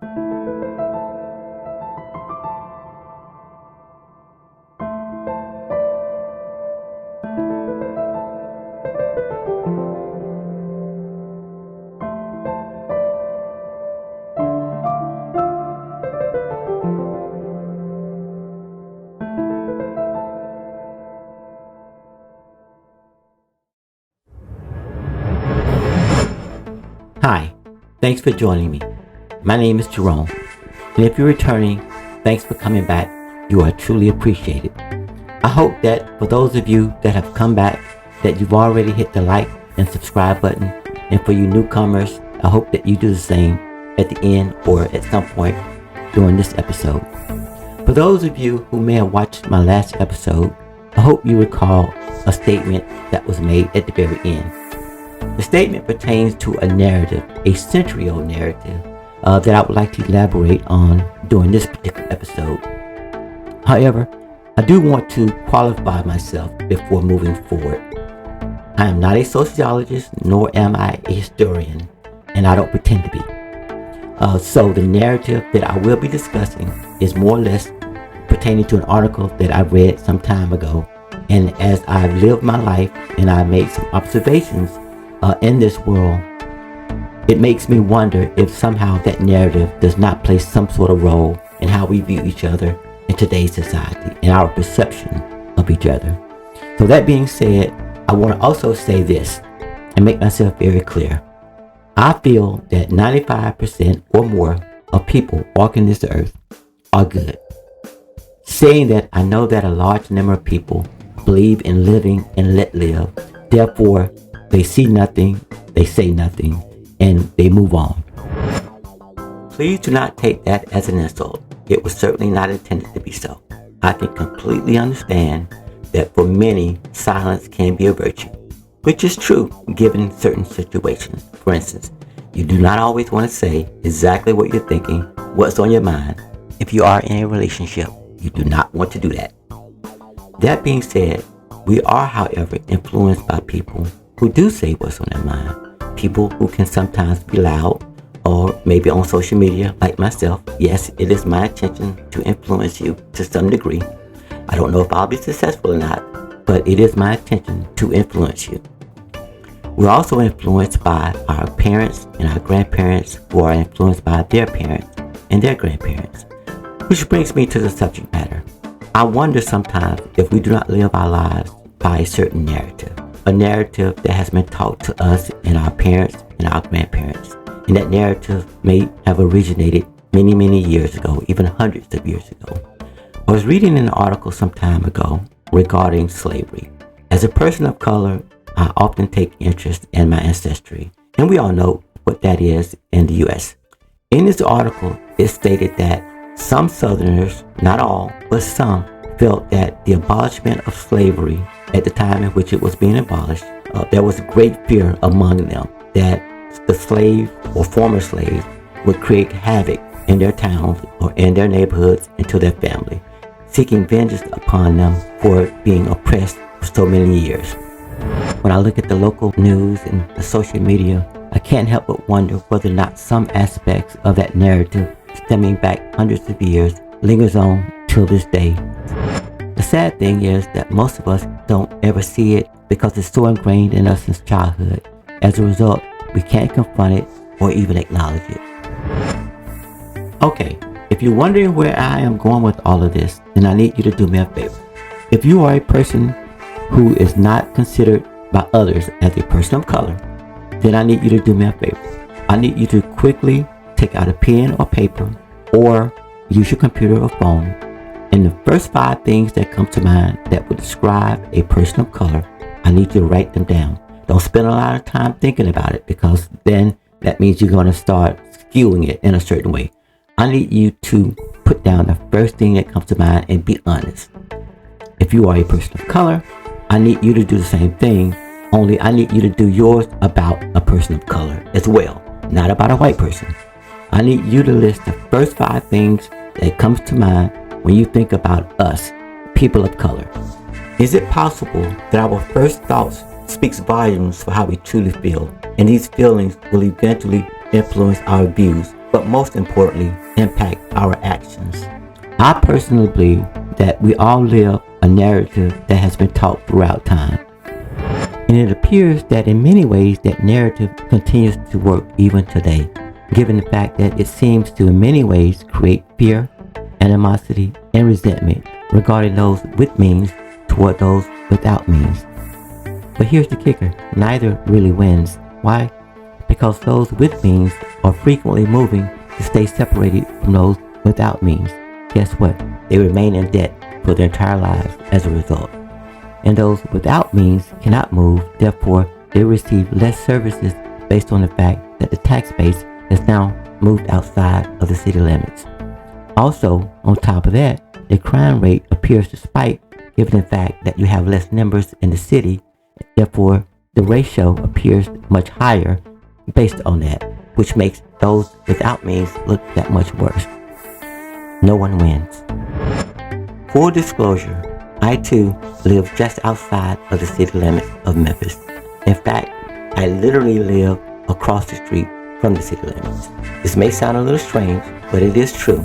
Hi, thanks for joining me. My name is Jerome, and if you're returning, thanks for coming back. You are truly appreciated. I hope that for those of you that have come back, that you've already hit the like and subscribe button, and for you newcomers, I hope that you do the same at the end or at some point during this episode. For those of you who may have watched my last episode, I hope you recall a statement that was made at the very end. The statement pertains to a narrative, a century-old narrative, that I would like to elaborate on during this particular episode. However, I do want to qualify myself before moving forward. I am not a sociologist, nor am I a historian, and I don't pretend to be. So the narrative that I will be discussing is more or less pertaining to an article that I read some time ago. And as I've lived my life and I've made some observations in this world, it makes me wonder if somehow that narrative does not play some sort of role in how we view each other in today's society and our perception of each other. So that being said, I want to also say this and make myself very clear. I feel that 95% or more of people walking this earth are good. Saying that, I know that a large number of people believe in living and let live. Therefore, they see nothing, they say nothing, and they move on. Please do not take that as an insult. It was certainly not intended to be so. I can completely understand that for many, silence can be a virtue, which is true given certain situations. For instance, you do not always want to say exactly what you're thinking, what's on your mind. If you are in a relationship, you do not want to do that. That being said, we are, however, influenced by people who do say what's on their mind. People who can sometimes be loud, or maybe on social media like myself. Yes, it is my intention to influence you to some degree. I don't know if I'll be successful or not, but it is my intention to influence you. We're also influenced by our parents and our grandparents, who are influenced by their parents and their grandparents. Which brings me to the subject matter. I wonder sometimes if we do not live our lives by a certain narrative. A narrative that has been taught to us and our parents and our grandparents. And that narrative may have originated many, many years ago, even hundreds of years ago. I was reading an article some time ago regarding slavery. As a person of color, I often take interest in my ancestry. And we all know what that is in the U.S. In this article, it stated that some Southerners, not all, but some, felt that the abolishment of slavery at the time in which it was being abolished, there was great fear among them that the slave or former slave would create havoc in their towns or in their neighborhoods and to their family, seeking vengeance upon them for being oppressed for so many years. When I look at the local news and the social media, I can't help but wonder whether or not some aspects of that narrative stemming back hundreds of years lingers on till this day. The sad thing is that most of us don't ever see it because it's so ingrained in us since childhood. As a result, we can't confront it or even acknowledge it. Okay, if you're wondering where I am going with all of this, then I need you to do me a favor. If you are a person who is not considered by others as a person of color, then I need you to do me a favor. I need you to quickly take out a pen or paper or use your computer or phone, and the first 5 things that come to mind that would describe a person of color, I need you to write them down. Don't spend a lot of time thinking about it, because then that means you're going to start skewing it in a certain way. I need you to put down the first thing that comes to mind and be honest. If you are a person of color, I need you to do the same thing, only I need you to do yours about a person of color as well, not about a white person. I need you to list the first 5 things that comes to mind when you think about us, people of color. Is it possible that our first thoughts speaks volumes for how we truly feel, and these feelings will eventually influence our views but most importantly, impact our actions. I personally believe that we all live a narrative that has been taught throughout time. And it appears that in many ways that narrative continues to work even today, given the fact that it seems to in many ways create fear, animosity, and resentment regarding those with means toward those without means. But here's the kicker, neither really wins. Why? Because those with means are frequently moving to stay separated from those without means. Guess what? They remain in debt for their entire lives as a result. And those without means cannot move, therefore they receive less services based on the fact that the tax base has now moved outside of the city limits. Also, on top of that, the crime rate appears to spike given the fact that you have less numbers in the city, therefore the ratio appears much higher based on that, which makes those without means look that much worse. No one wins. Full disclosure, I too live just outside of the city limits of Memphis. In fact, I literally live across the street from the city limits. This may sound a little strange, but it is true.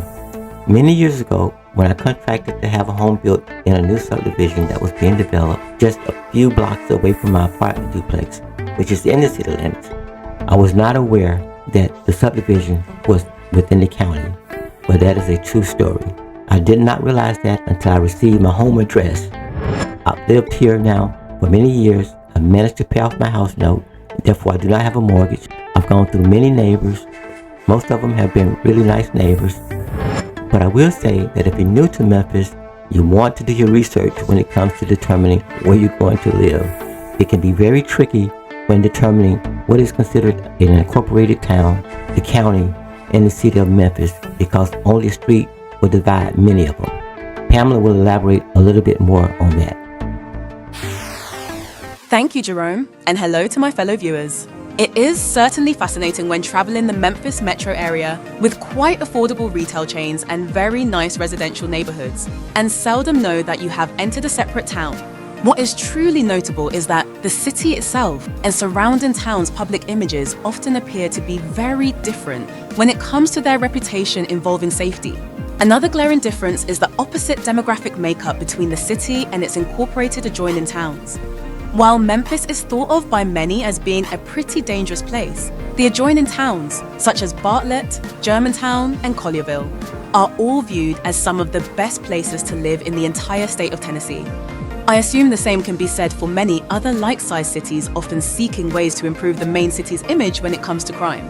Many years ago, when I contracted to have a home built in a new subdivision that was being developed just a few blocks away from my apartment duplex, which is in the city limits, I was not aware that the subdivision was within the county, but that is a true story. I did not realize that until I received my home address. I've lived here now for many years. I've managed to pay off my house note, therefore I do not have a mortgage. I've gone through many neighbors. Most of them have been really nice neighbors. But I will say that if you're new to Memphis, you want to do your research when it comes to determining where you're going to live. It can be very tricky when determining what is considered an incorporated town, the county, and the city of Memphis, because only a street will divide many of them. Pamela will elaborate a little bit more on that. Thank you, Jerome, and hello to my fellow viewers. It is certainly fascinating when traveling the Memphis metro area with quite affordable retail chains and very nice residential neighborhoods, and seldom know that you have entered a separate town. What is truly notable is that the city itself and surrounding towns' public images often appear to be very different when it comes to their reputation involving safety. Another glaring difference is the opposite demographic makeup between the city and its incorporated adjoining towns. While Memphis is thought of by many as being a pretty dangerous place, the adjoining towns, such as Bartlett, Germantown, and Collierville, are all viewed as some of the best places to live in the entire state of Tennessee. I assume the same can be said for many other like-sized cities often seeking ways to improve the main city's image when it comes to crime.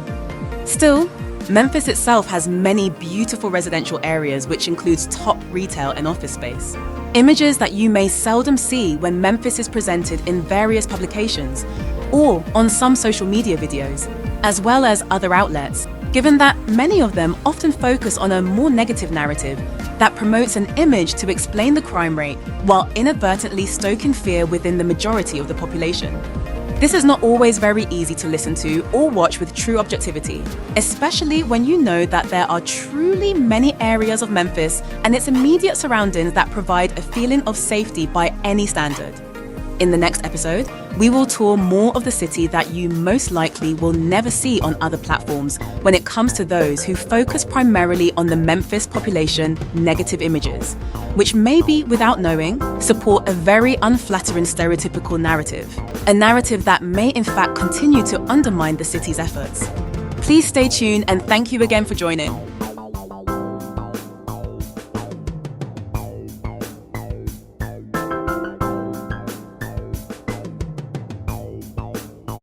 Still, Memphis itself has many beautiful residential areas which includes top retail and office space. Images that you may seldom see when Memphis is presented in various publications or on some social media videos, as well as other outlets, given that many of them often focus on a more negative narrative that promotes an image to explain the crime rate while inadvertently stoking fear within the majority of the population. This is not always very easy to listen to or watch with true objectivity, especially when you know that there are truly many areas of Memphis and its immediate surroundings that provide a feeling of safety by any standard. In the next episode, we will tour more of the city that you most likely will never see on other platforms when it comes to those who focus primarily on the Memphis population negative images, which maybe, without knowing, support a very unflattering stereotypical narrative, a narrative that may in fact continue to undermine the city's efforts. Please stay tuned and thank you again for joining.